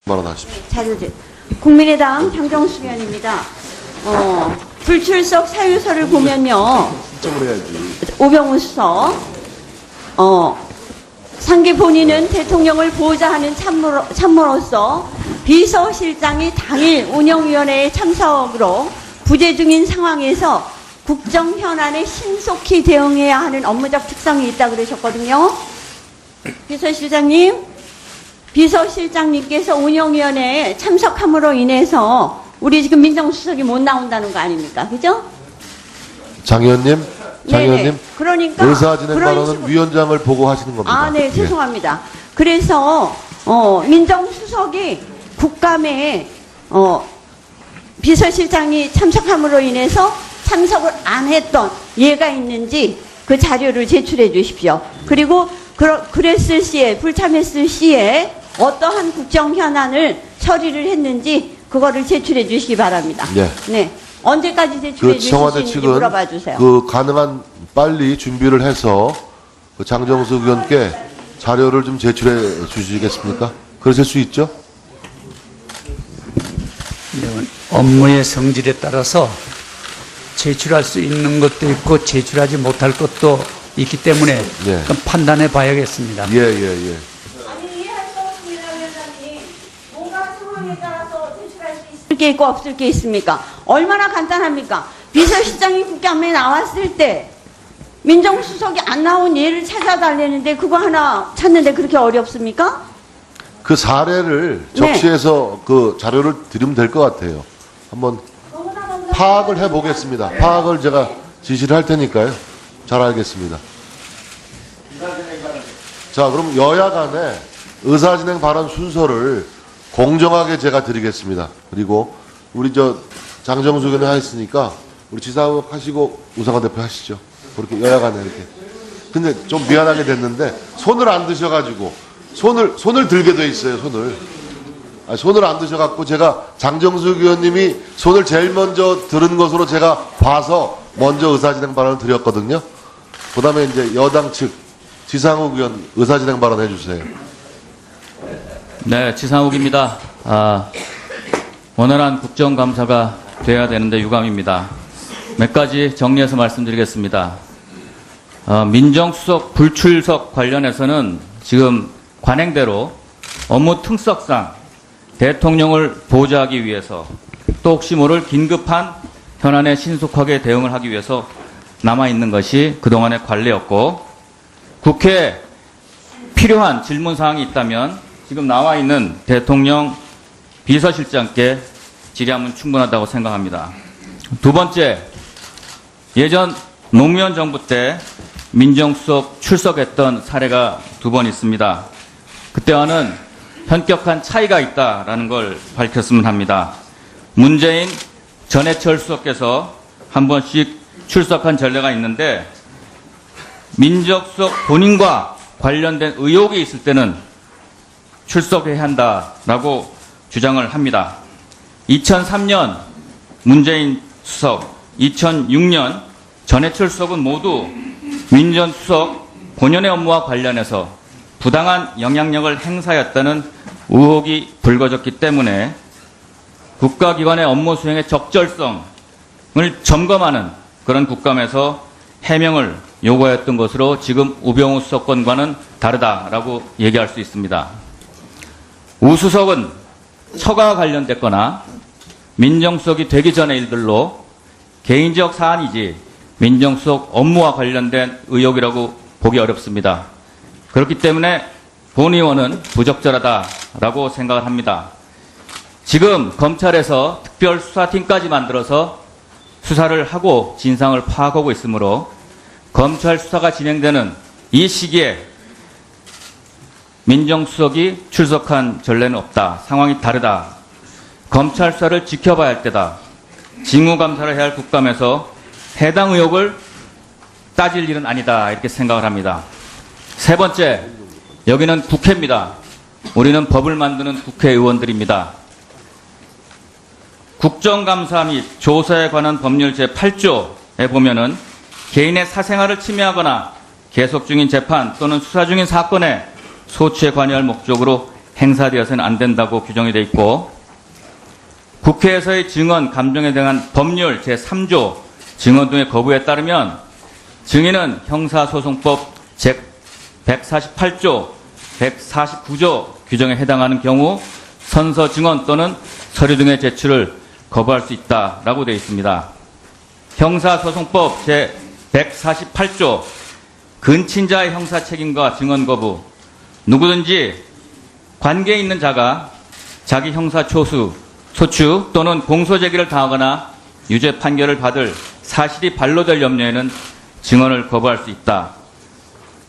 발언하십시오. 자료들. 국민의당 장정수 의원입니다. 불출석 사유서를 보면요. 오병우 수석, 상기 본인은 대통령을 보호자 하는 참모로서 비서실장이 당일 운영위원회에 참석으로 부재 중인 상황에서 국정 현안에 신속히 대응해야 하는 업무적 특성이 있다 그러셨거든요. 비서실장님께서 운영위원회에 참석함으로 인해서 우리 지금 민정수석이 못 나온다는 거 아닙니까? 그죠? 장 의원님, 그러니까 의사진행 발언은 위원장을 보고 하시는 겁니다. 아, 네, 죄송합니다. 그래서 민정수석이 국감에 비서실장이 참석함으로 인해서 참석을 안 했던 예가 있는지 그 자료를 제출해 주십시오. 그리고 그랬을 시에, 불참했을 시에 어떠한 국정 현안을 처리를 했는지 그거를 제출해 주시기 바랍니다. 네. 네. 언제까지 제출해 주실 수 있는지 물어봐 주세요. 가능한 빨리 준비를 해서 장정수 의원께 자료를 좀 제출해 주시겠습니까? 그러실 수 있죠? 네, 업무의 성질에 따라서 제출할 수 있는 것도 있고 제출하지 못할 것도 있기 때문에 예. 판단해 봐야겠습니다. 예. 아니, 이해할 수 없습니다, 위원장님. 뭔가 상황에 따라서 제출할 수 있을 게 있고 없을 게 있습니까? 얼마나 간단합니까? 비서실장이 국감에 나왔을 때 민정수석이 안 나온 예를 찾아달라는데 그거 하나 찾는데 그렇게 어렵습니까? 그 사례를 적시해서 그 자료를 드리면 될 것 같아요. 한번 파악을 해보겠습니다. 파악을 제가 지시를 할 테니까요. 잘 알겠습니다. 자, 그럼 여야 간에 의사진행 발언 순서를 공정하게 제가 드리겠습니다. 그리고 우리 장정수 의원이 하셨으니까 우리 지사국 하시고 우상호 대표 하시죠. 그렇게 여야 간에 이렇게. 근데 좀 미안하게 됐는데 손을 안 드셔가지고 손을 들게 돼 있어요. 손을 안 드셔갖고 제가 장정수 의원님이 손을 제일 먼저 들은 것으로 제가 봐서 먼저 의사진행 발언을 드렸거든요. 그 다음에 이제 여당 측 지상욱 의원 의사진행 발언 해주세요. 네, 지상욱입니다. 원활한 국정감사가 돼야 되는데 유감입니다. 몇 가지 정리해서 말씀드리겠습니다. 민정수석 불출석 관련해서는 지금 관행대로 업무 특성상 대통령을 보좌하기 위해서 또 혹시 모를 긴급한 현안에 신속하게 대응을 하기 위해서 남아있는 것이 그동안의 관례였고, 국회에 필요한 질문사항이 있다면 지금 나와 있는 대통령 비서실장께 질의하면 충분하다고 생각합니다. 두 번째, 예전 노무현 정부 때 민정수석 출석했던 사례가 2번 있습니다. 그때와는 현격한 차이가 있다라는 걸 밝혔으면 합니다. 문재인 전해철 수석께서 한 번씩 출석한 전례가 있는데 민정수석 본인과 관련된 의혹이 있을 때는 출석해야 한다라고 주장을 합니다. 2003년 문재인 수석, 2006년 전해철 수석은 모두 민정수석 본연의 업무와 관련해서 부당한 영향력을 행사했다는 의혹이 불거졌기 때문에 국가기관의 업무 수행의 적절성을 점검하는 그런 국감에서 해명을 요구했던 것으로 지금 우병우 수석 건과는 다르다라고 얘기할 수 있습니다. 우 수석은 처가와 관련됐거나 민정수석이 되기 전의 일들로 개인적 사안이지 민정수석 업무와 관련된 의혹이라고 보기 어렵습니다. 그렇기 때문에 본 의원은 부적절하다라고 생각을 합니다. 지금 검찰에서 특별수사팀까지 만들어서 수사를 하고 진상을 파악하고 있으므로 검찰 수사가 진행되는 이 시기에 민정수석이 출석한 전례는 없다. 상황이 다르다. 검찰 수사를 지켜봐야 할 때다. 징후감사를 해야 할 국감에서 해당 의혹을 따질 일은 아니다. 이렇게 생각을 합니다. 세 번째, 여기는 국회입니다. 우리는 법을 만드는 국회의원들입니다. 국정감사 및 조사에 관한 법률 제8조에 보면은 개인의 사생활을 침해하거나 계속 중인 재판 또는 수사 중인 사건에 소추에 관여할 목적으로 행사되어서는 안 된다고 규정이 돼 있고, 국회에서의 증언 감정에 대한 법률 제3조 증언 등의 거부에 따르면 증인은 형사소송법 제148조, 149조 규정에 해당하는 경우 선서 증언 또는 서류 등의 제출을 거부할 수 있다라고 되어 있습니다. 형사소송법 제148조 근친자의 형사 책임과 증언 거부, 누구든지 관계에 있는 자가 자기 형사 소추 또는 공소 제기를 당하거나 유죄 판결을 받을 사실이 반로될 염려에는 증언을 거부할 수 있다.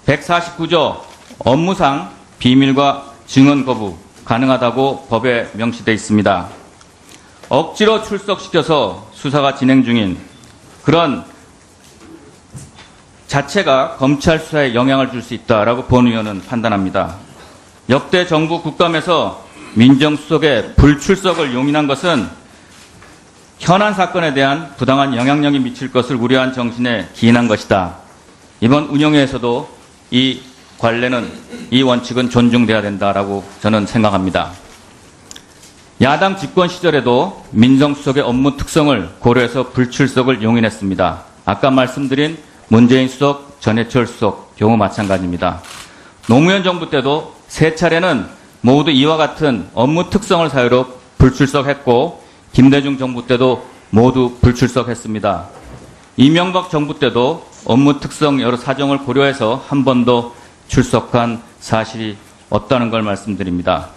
149조 업무상 비밀과 증언 거부 가능하다고 법에 명시되어 있습니다. 억지로 출석시켜서 수사가 진행 중인 그런 자체가 검찰 수사에 영향을 줄 수 있다라고 본 의원은 판단합니다. 역대 정부 국감에서 민정수석의 불출석을 용인한 것은 현안 사건에 대한 부당한 영향력이 미칠 것을 우려한 정신에 기인한 것이다. 이번 운영회에서도 이 관례는, 이 원칙은 존중돼야 된다라고 저는 생각합니다. 야당 집권 시절에도 민정수석의 업무 특성을 고려해서 불출석을 용인했습니다. 아까 말씀드린 문재인 수석, 전해철 수석 경우 마찬가지입니다. 노무현 정부 때도 3차례는 모두 이와 같은 업무 특성을 사유로 불출석했고, 김대중 정부 때도 모두 불출석했습니다. 이명박 정부 때도 업무 특성 여러 사정을 고려해서 한 번도 출석한 사실이 없다는 걸 말씀드립니다.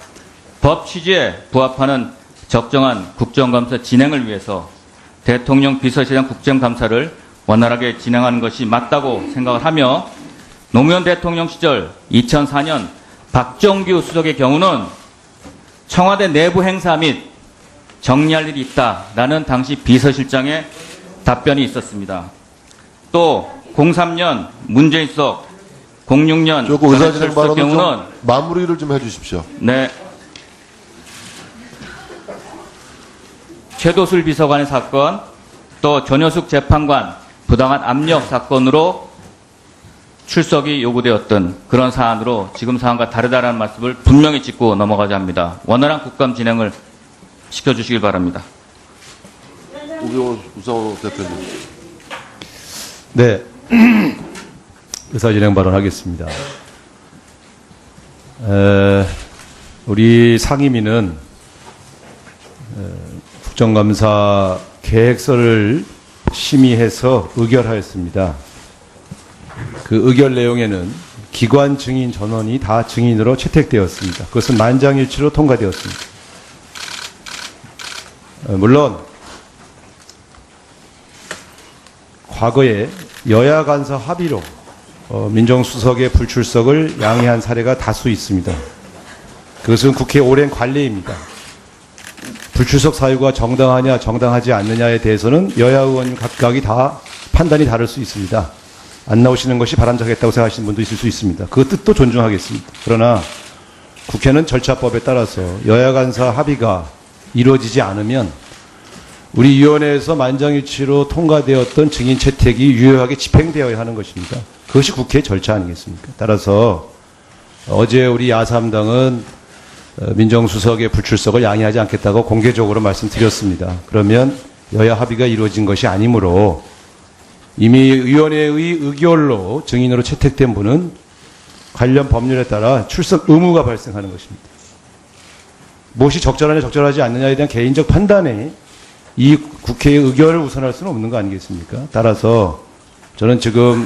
법 취지에 부합하는 적정한 국정감사 진행을 위해서 대통령 비서실장 국정감사를 원활하게 진행하는 것이 맞다고 생각을 하며, 노무현 대통령 시절 2004년 박정규 수석의 경우는 청와대 내부 행사 및 정리할 일이 있다라는 당시 비서실장의 답변이 있었습니다. 또 03년 문재인 수석, 06년 조금 의사진행 전해철 수석 발언은 경우는 좀 마무리를 좀 해주십시오. 네, 최도술 비서관의 사건, 또 전효숙 재판관 부당한 압력 사건으로 출석이 요구되었던 그런 사안으로 지금 사안과 다르다는 말씀을 분명히 짚고 넘어가자 합니다. 원활한 국감 진행을 시켜주시길 바랍니다. 우상호 대표님. 네. 의사진행 발언하겠습니다. 우리 상임위는 국정감사 계획서를 심의해서 의결하였습니다. 그 의결 내용에는 기관 증인 전원이 다 증인으로 채택되었습니다. 그것은 만장일치로 통과되었습니다. 물론 과거에 여야 간사 합의로 민정수석의 불출석을 양해한 사례가 다수 있습니다. 그것은 국회의 오랜 관례입니다. 불출석 사유가 정당하냐 정당하지 않느냐에 대해서는 여야 의원 각각이 다 판단이 다를 수 있습니다. 안 나오시는 것이 바람직하겠다고 생각하시는 분도 있을 수 있습니다. 그 뜻도 존중하겠습니다. 그러나 국회는 절차법에 따라서 여야 간사 합의가 이루어지지 않으면 우리 위원회에서 만장일치로 통과되었던 증인 채택이 유효하게 집행되어야 하는 것입니다. 그것이 국회의 절차 아니겠습니까? 따라서 어제 우리 야3당은 민정수석의 불출석을 양해하지 않겠다고 공개적으로 말씀드렸습니다. 그러면 여야 합의가 이루어진 것이 아니므로 이미 위원회의 의결로 증인으로 채택된 분은 관련 법률에 따라 출석 의무가 발생하는 것입니다. 무엇이 적절하냐 적절하지 않느냐에 대한 개인적 판단에 이 국회의 의결을 우선할 수는 없는 거 아니겠습니까? 따라서 저는 지금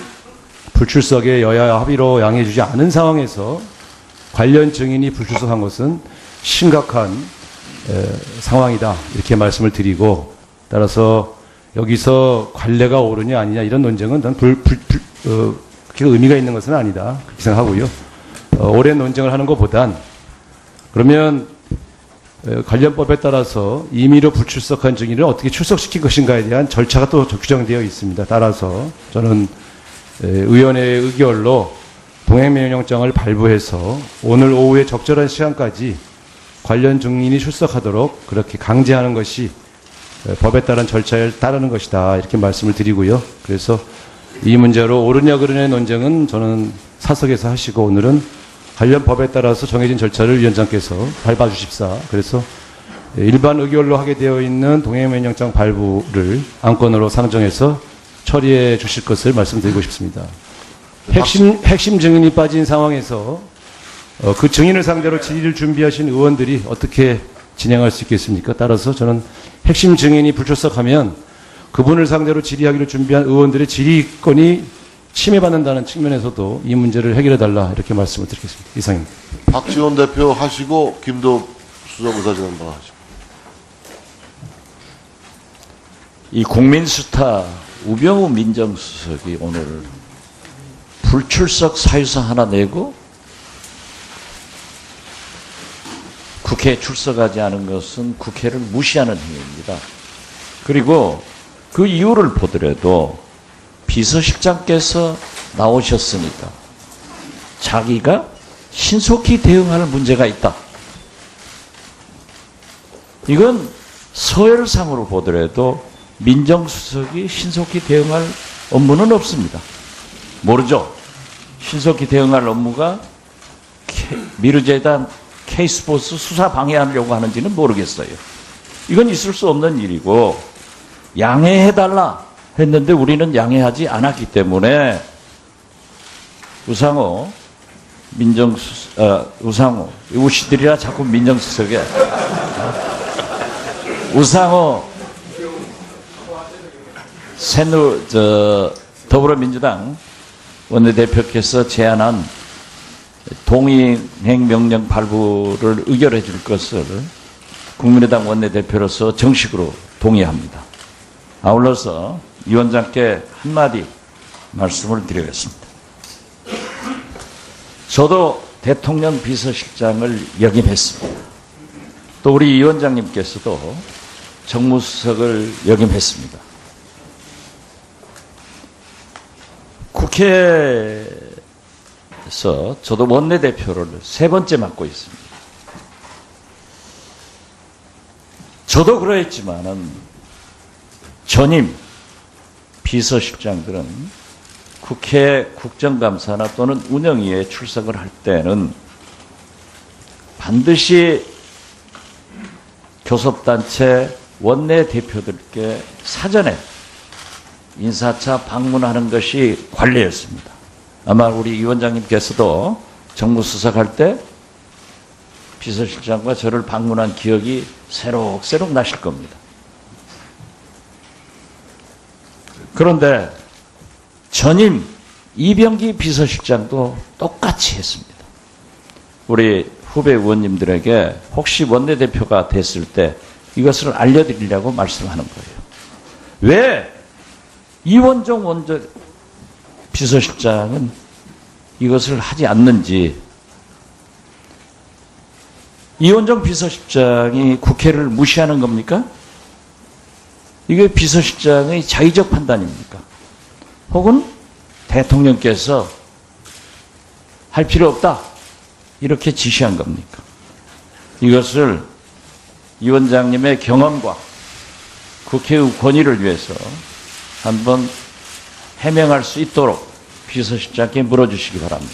불출석에 여야 합의로 양해해 주지 않은 상황에서 관련 증인이 불출석한 것은 심각한 상황이다, 이렇게 말씀을 드리고, 따라서 여기서 관례가 옳으냐 아니냐 이런 논쟁은 난 그렇게 의미가 있는 것은 아니다, 그렇게 생각하고요. 오랜 논쟁을 하는 것보단 그러면 관련법에 따라서 임의로 불출석한 증인을 어떻게 출석시킨 것인가에 대한 절차가 또 규정되어 있습니다. 따라서 저는 의원회의 의결로 동행명령장을 발부해서 오늘 오후에 적절한 시간까지 관련 증인이 출석하도록 그렇게 강제하는 것이 법에 따른 절차에 따르는 것이다, 이렇게 말씀을 드리고요. 그래서 이 문제로 옳으냐 그르냐의 논쟁은 저는 사석에서 하시고, 오늘은 관련 법에 따라서 정해진 절차를 위원장께서 밟아주십사. 그래서 일반 의결로 하게 되어 있는 동행명령장 발부를 안건으로 상정해서 처리해 주실 것을 말씀드리고 싶습니다. 핵심 증인이 빠진 상황에서 그 증인을 상대로 질의를 준비하신 의원들이 어떻게 진행할 수 있겠습니까? 따라서 저는 핵심 증인이 불출석하면 그분을 상대로 질의하기로 준비한 의원들의 질의권이 침해받는다는 측면에서도 이 문제를 해결해달라 이렇게 말씀을 드리겠습니다. 이상입니다. 박지원 대표 하시고 김도 수석 의사진행관 하시고. 이 국민스타 우병우 민정수석이 오늘 불출석 사유서 하나 내고 국회에 출석하지 않은 것은 국회를 무시하는 행위입니다. 그리고 그 이유를 보더라도 비서실장께서 나오셨으니까 자기가 신속히 대응할 문제가 있다. 이건 서열상으로 보더라도 민정수석이 신속히 대응할 업무는 없습니다. 모르죠? 신속히 대응할 업무가 미르재단 K스포츠 수사 방해하려고 하는지는 모르겠어요. 이건 있을 수 없는 일이고 양해해달라 했는데 우리는 양해하지 않았기 때문에 우상호 우상호 우시들이라 자꾸 민정수석에 우상호 더불어민주당 원내대표께서 제안한 동의행명령 발부를 의결해 줄 것을 국민의당 원내대표로서 정식으로 동의합니다. 아울러서 위원장께 한마디 말씀을 드리겠습니다. 저도 대통령 비서실장을 역임했습니다. 또 우리 위원장님께서도 정무수석을 역임했습니다. 국회에서 저도 원내대표를 3번째 맡고 있습니다. 저도 그러했지만은 전임 비서실장들은 국회 국정감사나 또는 운영위에 출석을 할 때는 반드시 교섭단체 원내대표들께 사전에 인사차 방문하는 것이 관례였습니다. 아마 우리 위원장님께서도 정무수석할 때 비서실장과 저를 방문한 기억이 새록새록 나실 겁니다. 그런데 전임 이병기 비서실장도 똑같이 했습니다. 우리 후배 의원님들에게 혹시 원내대표가 됐을 때 이것을 알려드리려고 말씀하는 거예요. 왜 이원종 비서실장은 이것을 하지 않는지. 이원종 비서실장이 국회를 무시하는 겁니까? 이게 비서실장의 자의적 판단입니까? 혹은 대통령께서 할 필요 없다 이렇게 지시한 겁니까? 이것을 위원장님의 경험과 국회의 권위를 위해서 한번 해명할 수 있도록 비서실장께 물어주시기 바랍니다.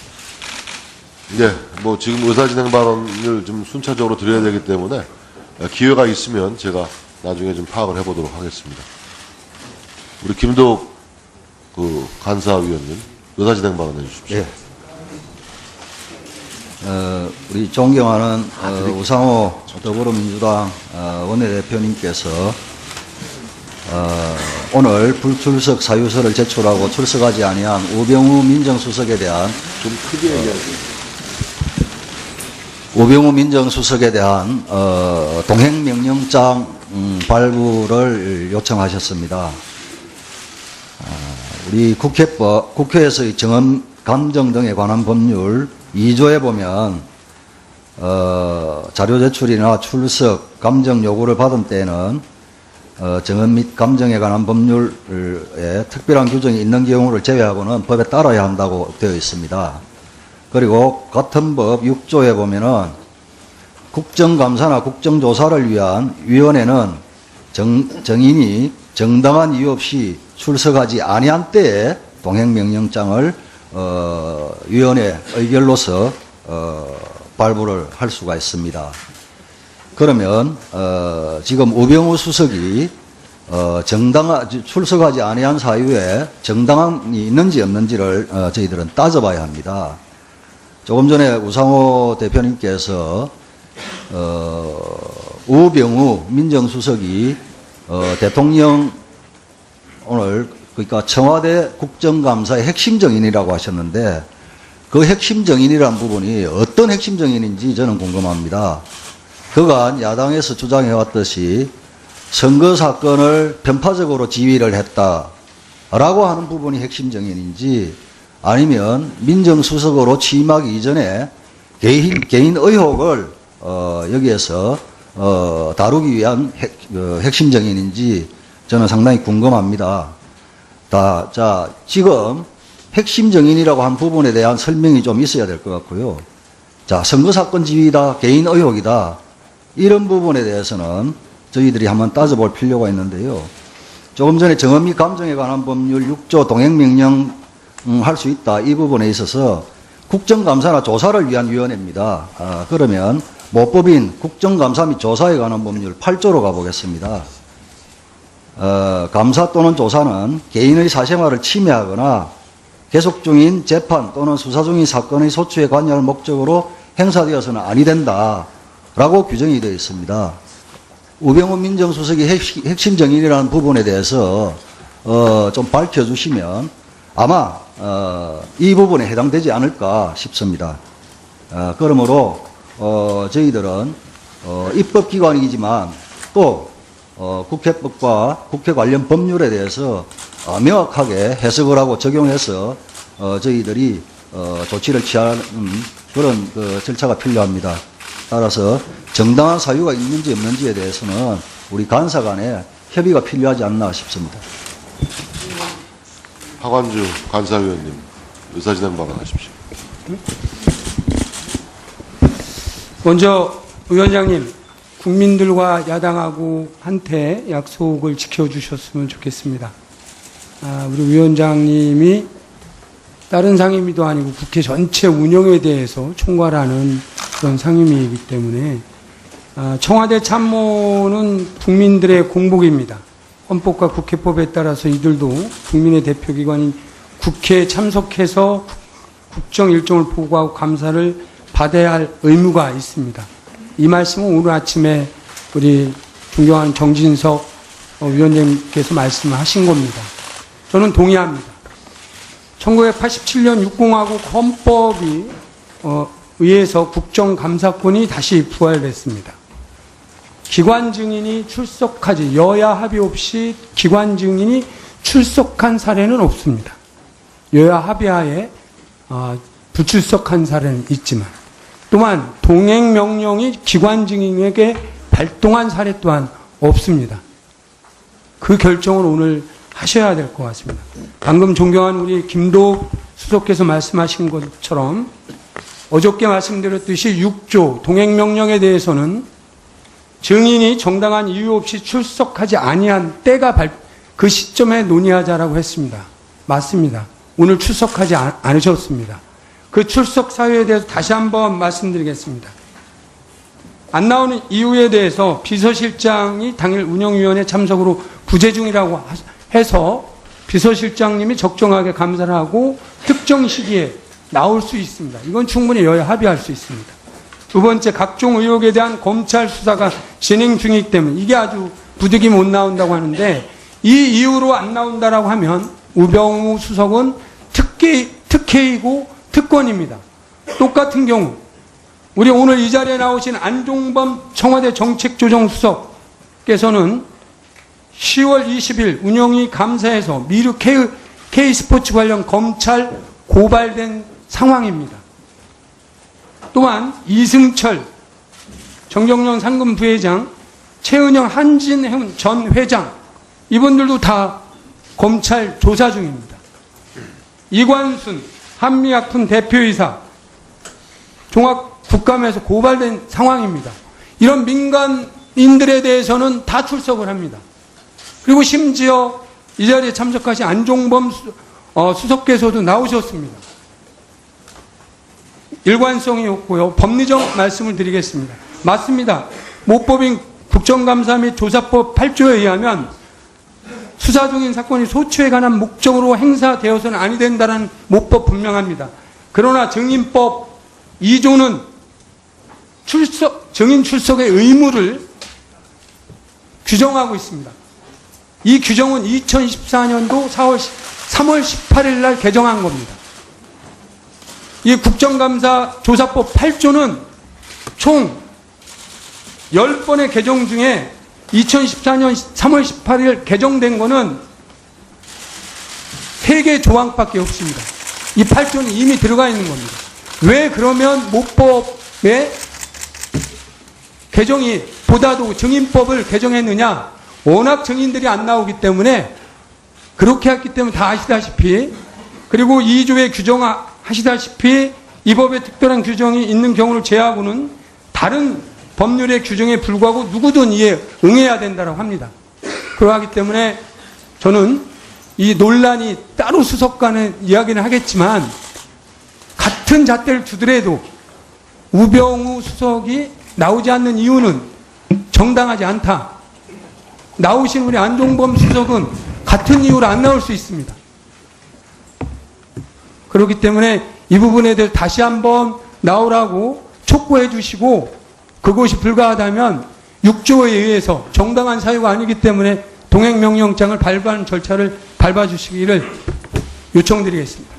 네, 뭐 지금 의사진행 발언을 좀 순차적으로 드려야 되기 때문에 기회가 있으면 제가 나중에 좀 파악을 해보도록 하겠습니다. 우리 김도욱 간사위원님 의사진행 발언해 주십시오. 예. 우리 존경하는 우상호 더불어민주당 원내대표님께서 오늘 불출석 사유서를 제출하고 출석하지 아니한 우병우 민정수석에 대한 좀 크게 얘기하세요. 우병우 민정수석에 대한 동행명령장 발부를 요청하셨습니다. 우리 국회에서의 정언 감정 등에 관한 법률 2조에 보면 자료 제출이나 출석 감정 요구를 받은 때에는 정언 및 감정에 관한 법률에 특별한 규정이 있는 경우를 제외하고는 법에 따라야 한다고 되어 있습니다. 그리고 같은 법 6조에 보면은 국정감사나 국정조사를 위한 위원회는 정인이 정당한 이유 없이 출석하지 아니한 때에 동행명령장을 위원회 의결로서 발부를 할 수가 있습니다. 그러면 지금 우병우 수석이 출석하지 아니한 사유에 정당함이 있는지 없는지를 저희들은 따져봐야 합니다. 조금 전에 우상호 대표님께서 우병우 민정수석이 대통령 오늘 그러니까 청와대 국정감사의 핵심 정인이라고 하셨는데 그 핵심 정인이라는 부분이 어떤 핵심 정인인지 저는 궁금합니다. 그간 야당에서 주장해왔듯이 선거 사건을 편파적으로 지휘를 했다라고 하는 부분이 핵심 정인인지 아니면 민정수석으로 취임하기 이전에 개인 의혹을 여기에서 다루기 위한 핵심 정인인지 저는 상당히 궁금합니다. 자, 지금 핵심 정인이라고 한 부분에 대한 설명이 좀 있어야 될 것 같고요. 자, 선거사건 지휘다, 개인 의혹이다, 이런 부분에 대해서는 저희들이 한번 따져볼 필요가 있는데요. 조금 전에 정언 및 감정에 관한 법률 6조 동행명령 할 수 있다, 이 부분에 있어서 국정감사나 조사를 위한 위원회입니다. 그러면 모법인 국정감사 및 조사에 관한 법률 8조로 가보겠습니다. 감사 또는 조사는 개인의 사생활을 침해하거나 계속 중인 재판 또는 수사 중인 사건의 소추에 관여할 목적으로 행사되어서는 아니 된다라고 규정이 되어 있습니다. 우병우 민정수석이 핵심 정인이라는 부분에 대해서 좀 밝혀주시면 아마 이 부분에 해당되지 않을까 싶습니다. 그러므로 저희들은 입법기관이지만 또 국회법과 국회 관련 법률에 대해서 명확하게 해석을 하고 적용해서 저희들이 조치를 취하는 그런 절차가 필요합니다. 따라서 정당한 사유가 있는지 없는지에 대해서는 우리 간사 간에 협의가 필요하지 않나 싶습니다. 하관주 간사위원님, 의사진행 발언하십시오. 먼저 위원장님, 국민들과 야당하고 한테 약속을 지켜주셨으면 좋겠습니다. 우리 위원장님이 다른 상임위도 아니고 국회 전체 운영에 대해서 총괄하는 그런 상임위이기 때문에 청와대 참모는 국민들의 공복입니다. 헌법과 국회법에 따라서 이들도 국민의 대표기관인 국회에 참석해서 국정 일정을 보고하고 감사를 받아야 할 의무가 있습니다. 이 말씀은 오늘 아침에 우리 존경하는 정진석 위원장님께서 말씀하신 겁니다. 저는 동의합니다. 1987년 6공화국 헌법이 의해서 국정감사권이 다시 부활됐습니다. 기관 증인이 출석하지, 여야 합의 없이 기관 증인이 출석한 사례는 없습니다. 여야 합의하에 불출석한 사례는 있지만 또한 동행명령이 기관 증인에게 발동한 사례 또한 없습니다. 그 결정을 오늘 하셔야 될 것 같습니다. 방금 존경한 우리 김도 수석께서 말씀하신 것처럼 어저께 말씀드렸듯이 6조 동행명령에 대해서는 증인이 정당한 이유 없이 출석하지 아니한 때가 그 시점에 논의하자라고 했습니다. 맞습니다. 오늘 출석하지 않으셨습니다. 그 출석 사유에 대해서 다시 한번 말씀드리겠습니다. 안 나오는 이유에 대해서 비서실장이 당일 운영위원회 참석으로 부재 중이라고 해서 비서실장님이 적정하게 감사를 하고 특정 시기에 나올 수 있습니다. 이건 충분히 여야 합의할 수 있습니다. 두 번째, 각종 의혹에 대한 검찰 수사가 진행 중이기 때문에 이게 아주 부득이 못 나온다고 하는데 이 이유로 안 나온다라고 하면 우병우 수석은 특혜이고 특권입니다. 똑같은 경우 우리 오늘 이 자리에 나오신 안종범 청와대 정책조정수석께서는 10월 20일 운영위 감사에서 미르 K스포츠 관련 검찰 고발된 상황입니다. 또한 이승철 정경련 상금 부회장, 최은영 한진해운 전 회장, 이분들도 다 검찰 조사 중입니다. 이관순 한미약품 대표이사 종합국감에서 고발된 상황입니다. 이런 민간인들에 대해서는 다 출석을 합니다. 그리고 심지어 이 자리에 참석하신 안종범 수석께서도 나오셨습니다. 일관성이 없고요. 법리적 말씀을 드리겠습니다. 맞습니다. 모법인 국정감사 및 조사법 8조에 의하면 수사 중인 사건이 소추에 관한 목적으로 행사되어서는 아니 된다는 모법 분명합니다. 그러나 증인법 2조는 증인 출석의 의무를 규정하고 있습니다. 이 규정은 2014년도 3월 18일 날 개정한 겁니다. 이 국정감사 조사법 8조는 총 10번의 개정 중에 2014년 3월 18일 개정된 거는 3개 조항밖에 없습니다. 이 8조는 이미 들어가 있는 겁니다. 왜 그러면 모법의 개정이 보다도 증인법을 개정했느냐? 워낙 증인들이 안 나오기 때문에 그렇게 했기 때문에 다 아시다시피, 그리고 2조에 규정하시다시피 이 법에 특별한 규정이 있는 경우를 제외하고는 다른 법률의 규정에 불구하고 누구든 이에 응해야 된다고 합니다. 그러하기 때문에 저는 이 논란이 따로 수석 간에 이야기는 하겠지만 같은 잣대를 두더라도 우병우 수석이 나오지 않는 이유는 정당하지 않다. 나오신 우리 안종범 수석은 같은 이유로 안 나올 수 있습니다. 그렇기 때문에 이 부분에 대해서 다시 한번 나오라고 촉구해 주시고, 그것이 불가하다면 6조에 의해서 정당한 사유가 아니기 때문에 동행명령장을 발부하는 절차를 밟아주시기를 요청드리겠습니다.